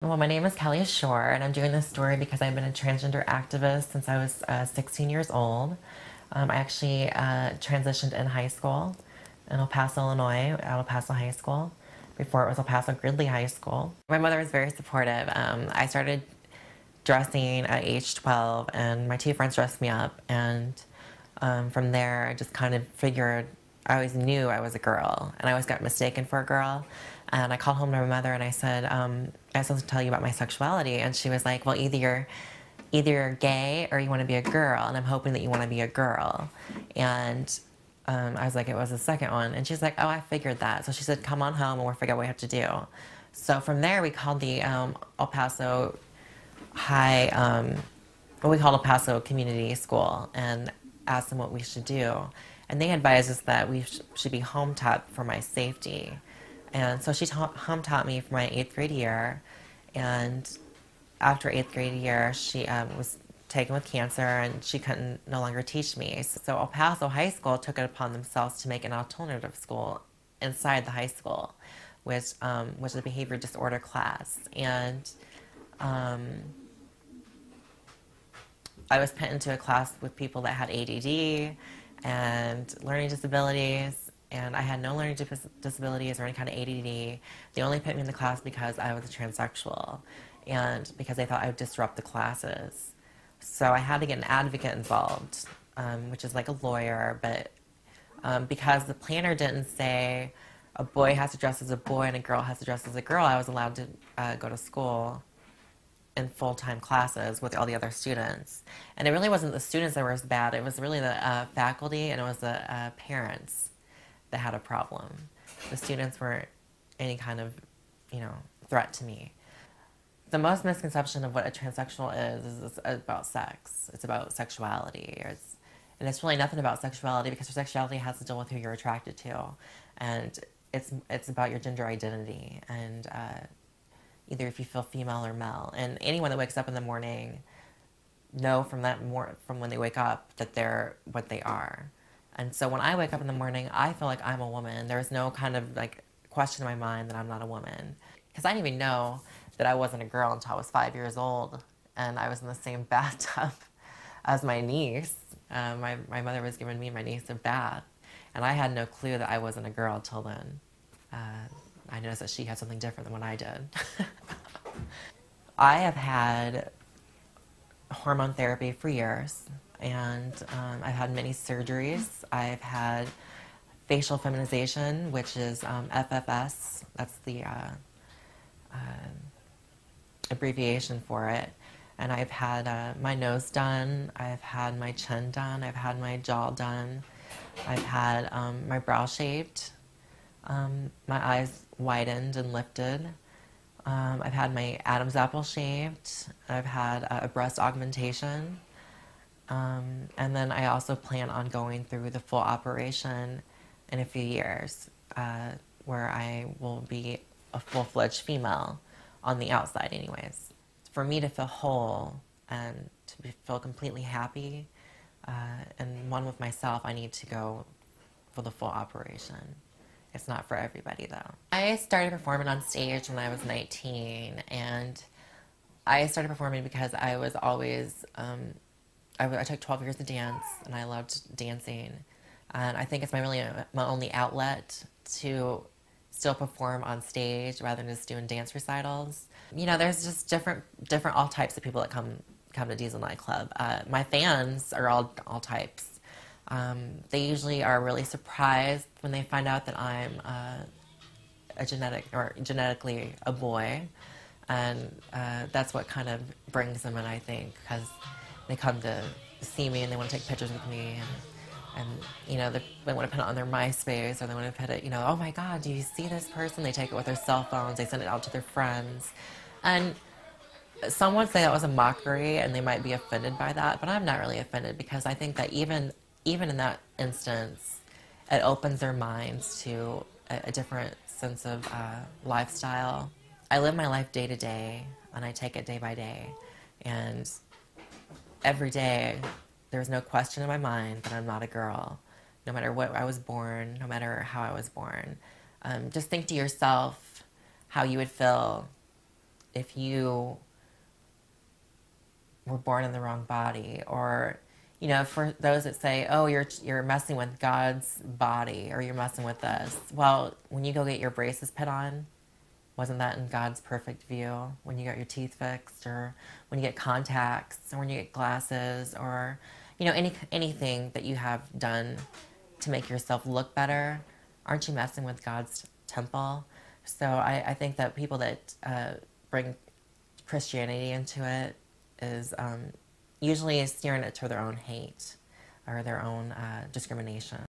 Well, my name is Kelly Shore, and I'm doing this story because I've been a transgender activist since I was 16 years old. I actually transitioned in high school in El Paso, Illinois, at El Paso High School. Before it was El Paso Gridley High School. My mother was very supportive. I started dressing at age 12, and my two friends dressed me up, and from there, I just kind of figured I always knew I was a girl, and I always got mistaken for a girl. And I called home to my mother and I said, I was supposed to tell you about my sexuality. And she was like, well, either you're gay or you want to be a girl, and I'm hoping that you want to be a girl. And I was like, it was the second one. And she's like, oh, I figured that. So she said, come on home and we'll figure out what we have to do. So from there, we called the El Paso High, what we called El Paso Community School, and asked them what we should do. And they advised us that we should be home taught for my safety. And so she home taught me for my 8th grade year. And after 8th grade year, she was taken with cancer and she couldn't no longer teach me. So El Paso High School took it upon themselves to make an alternative school inside the high school, which was a behavior disorder class. And I was put into a class with people that had ADD and learning disabilities, and I had no learning disabilities or any kind of ADD. They only put me in the class because I was a transsexual and because they thought I would disrupt the classes. So I had to get an advocate involved, which is like a lawyer, but because the planner didn't say a boy has to dress as a boy and a girl has to dress as a girl, I was allowed to go to school in full-time classes with all the other students. And it really wasn't the students that were as bad, it was really the faculty, and it was the parents that had a problem. The students weren't any kind of, threat to me. The most misconception of what a transsexual is about sex. It's about sexuality. And it's really nothing about sexuality, because your sexuality has to deal with who you're attracted to. And it's about your gender identity, and either if you feel female or male. And anyone that wakes up in the morning know from when they wake up that they're what they are. And so when I wake up in the morning, I feel like I'm a woman. There's no kind of like question in my mind that I'm not a woman. Because I didn't even know that I wasn't a girl until I was 5 years old, and I was in the same bathtub as my niece. My mother was giving me and my niece a bath, and I had no clue that I wasn't a girl until then. I noticed that she had something different than what I did. I have had hormone therapy for years, and I've had many surgeries. I've had facial feminization, which is FFS. That's the abbreviation for it. And I've had my nose done, I've had my chin done, I've had my jaw done, I've had my brow shaped, my eyes widened and lifted. I've had my Adam's apple shaved. I've had a breast augmentation. And then I also plan on going through the full operation in a few years, where I will be a full-fledged female on the outside anyways. For me to feel whole and to feel completely happy and one with myself, I need to go for the full operation. It's not for everybody, though. I started performing on stage when I was 19, and I started performing because I was always, I took 12 years to dance, and I loved dancing. And I think it's my only outlet to still perform on stage rather than just doing dance recitals. There's just different all types of people that come to Diesel Nightclub. My fans are all types. They usually are really surprised when they find out that I'm genetically a boy, and that's what kind of brings them in, I think, because they come to see me and they want to take pictures with me, and they want to put it on their MySpace, or they want to put it, oh my God, do you see this person? They take it with their cell phones, they send it out to their friends, and some would say that was a mockery, and they might be offended by that, but I'm not really offended, because I think that even in that instance, it opens their minds to a different sense of lifestyle. I live my life day to day, and I take it day by day. And every day, there's no question in my mind that I'm not a girl, no matter what I was born, no matter how I was born. Just think to yourself how you would feel if you were born in the wrong body, or for those that say, oh, you're messing with God's body, or you're messing with this. Well, when you go get your braces put on, wasn't that in God's perfect view? When you got your teeth fixed, or when you get contacts, or when you get glasses, or anything that you have done to make yourself look better, aren't you messing with God's temple? So I think that people that bring Christianity into it is usually steering it to their own hate or their own discrimination.